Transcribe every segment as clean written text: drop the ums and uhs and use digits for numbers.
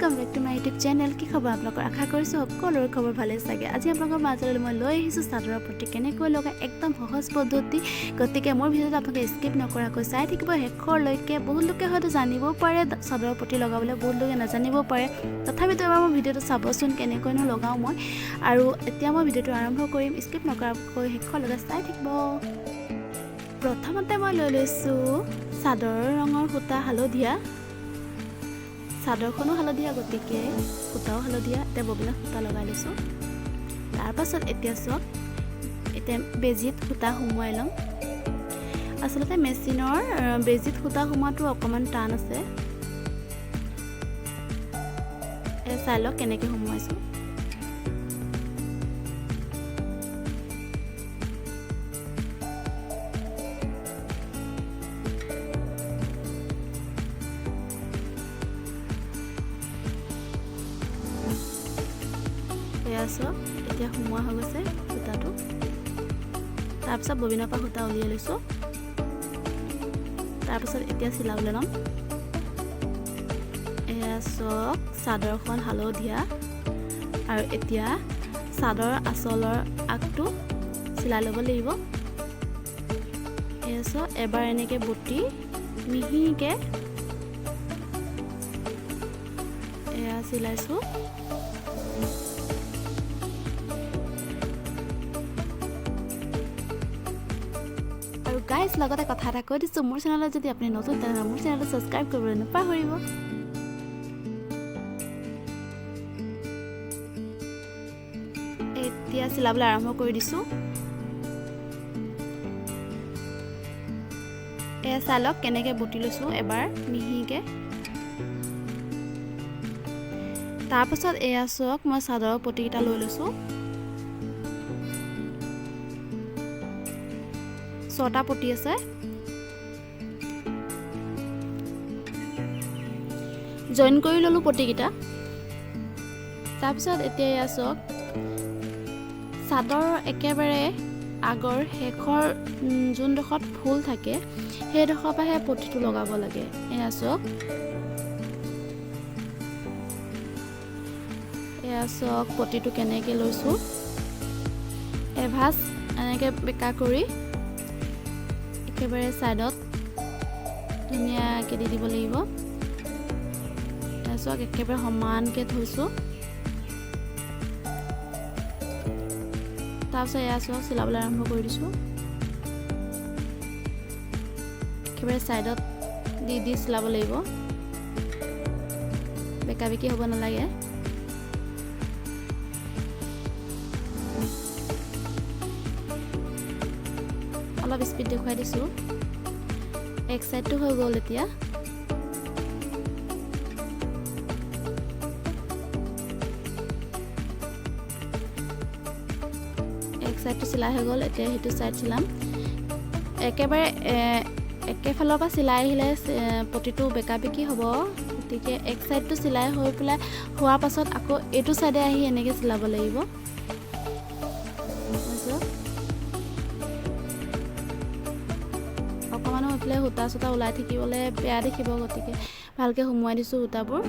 Welcome back to my YouTube channel. कि खबर आप आशा करूँ सकलोरे खबर भाले चागे। आज आप माजल मैं लै चादर प्रति केनेকৈ लगा एकदम सहज पद्धति गति के मोर भिडिओ आपलोके स्किप नकराक चाई থাকিব शेषলৈকে। बहुत लोके हयतो जानिबो पारे चादर प्रति लगाबले, बहुत लोके नाजानिबो पारे। तथापितो एबार मोर भिडिओটো चाबचोन केनेकैनो लगाও মই। আৰু এতিয়া মই भिडिओটো आरम्भ কৰিম, स्किप नकराকৈ शेषলৈকে চাই থাকিব। प्रथमते मैं लै लैছো चादर रঙৰ সূতা হালধীয়া। चादरखनो हालधिया गति के सूताओ हालधिया। इतना बबिना सूता लगा लीसो। तार पाছত एतिया चक इतना बेजित सूता सुमुवाई लम। आसलते मेचिनर बेजित सूता सुमुवातो अकमान टान आछे। चाइ लक केनेके सुमुवाइছো। এতিয়া সুমোৱা হৈ গৈছে সূতাটো। তাৰপিছত ববিনৰ পৰা সূতা উলিয়াই লৈছোঁ। তাৰপিছত এতিয়া চিলাবলৈ ল'ম। এয়া চক চাদৰখন হালধীয়া আৰু এতিয়া চাদৰ আঁচলৰ আগটো চিলাই ল'ব লাগিব। এয়া চক এবাৰ এনেকৈ বটি মিহিকৈ এয়া চিলাইছোঁ। गाइस लगते कथा এটা কৈ দিছো, মোৰ চেনেলত যদি আপুনি নতুন তেনে মোৰ চেনেলটো সাবস্ক্ৰাইব কৰিবলৈ নাপাহৰিব। এতিয়া চিলাবলৈ আৰম্ভ কৰি দিছো। এ চালক কেনেকৈ বটি লৈছো এবাৰ মিহিকে। তাৰপিছত এয়া চক মই চাদৰৰ পটিকিটা লৈ লৈছো। 6টা পটি আছে। জয়েন কৰি ললো পটিকিটা। তাৰপিছত এতিয়া চক চাদৰ একেবাৰে আগৰ শেষৰ যোনডোখৰত ফুল থাকে সেইডোখৰ পৰাহে পটিটো লগাব লাগে। এয়া চক পটিটো কেনেকৈ লৈছো। এভাজ এনেকৈ বেকা কৰি একেবাৰে সাইডত ধুনীয়াকৈ দি দিব লাগিব। চক একেবাৰে সমানকৈ থৈছোঁ। তাৰপিছত এয়া চক চিলাবলৈ আৰম্ভ কৰি দিছোঁ। একেবাৰে সাইডত দি দি চিলাব লাগিব, বেকা বেকি হ'ব নালাগে। অলপ স্পীড দেখুৱাই দিছোঁ। এক সাইডটো হৈ গ'ল। এতিয়া এক সাইডটো চিলাই হৈ গ'ল। এতিয়া সেইটো সাইড চিলাম। একেবাৰে একেফালৰ পৰা চিলাই আহিলে পটিটো বেকা বেকি হ'ব। গতিকে এক সাইডটো চিলাই হৈ পেলাই হোৱাৰ পাছত আকৌ এইটো সাইডে আহি এনেকৈ চিলাব লাগিব। অকমানো এইফালে সূতা চূতা ওলাই থাকিবলৈ বেয়া দেখিব, গতিকে ভালকৈ সুমুৱাই দিছোঁ সূতাবোৰ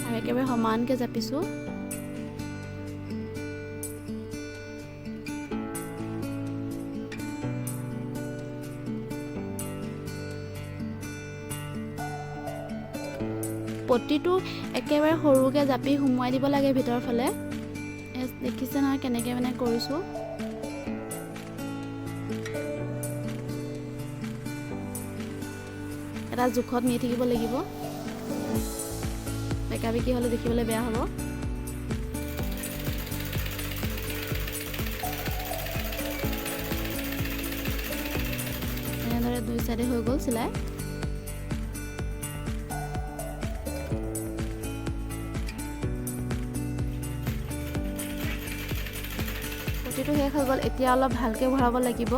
আৰু একেবাৰে সমানকৈ জাপিছোঁ। পটিটো একেবাৰে সৰুকৈ জাপি সুমুৱাই দিব লাগে ভিতৰৰ ফালে। দেখিছে নহয় কেনেকৈ মানে কৰিছোঁ। এটা জোখত নি থাকিব লাগিব, বেকা বেকি হ'লে দেখিবলৈ বেয়া হ'ব। এনেদৰে দুই চাইডে হৈ গ'ল চিলাই। পটিটো শেষ হৈ গ'ল। এতিয়া অলপ ভালকৈ ভৰাব লাগিব,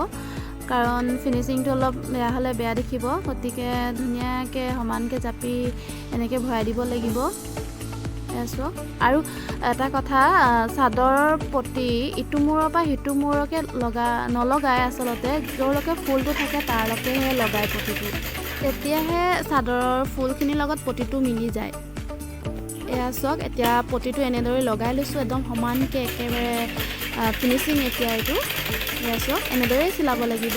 কাৰণ ফিনিচিংটো অলপ বেয়া হ'লে বেয়া দেখিব। গতিকে ধুনীয়াকৈ সমানকৈ জাপি এনেকৈ ভৰাই দিব লাগিব। আৰু এটা কথা, চাদৰৰ পটি ইটো মূৰৰ পৰা সিটো মূৰকে নলগাই, আচলতে য'লৈকে ফুলটো থাকে তাৰলৈকেহে লগাই পটিটো। তেতিয়াহে চাদৰৰ ফুলখিনিৰ লগত পটিটো মিলি যায়। এয়া চাওক, এতিয়া পটিটো এনেদৰে লগাই লৈছোঁ একদম সমানকৈ একেবাৰে ফিনিচিং। এতিয়া এইটো এয়া চাওক, এনেদৰেই চিলাব লাগিব।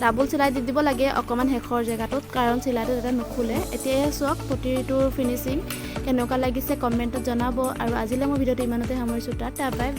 ডাবল চিলাই দি দিব লাগে অকণমান শেষৰ জেগাটোত, কাৰণ চিলাইটো যাতে নুখুলে। এতিয়া এয়া চাওক পটিটোৰ ফিনিচিং কেনেকুৱা লাগিছে কমেণ্টত জনাব। আৰু আজিলৈ মই ভিডিঅ'টো ইমানতে সামৰিছোঁ। Tata bye.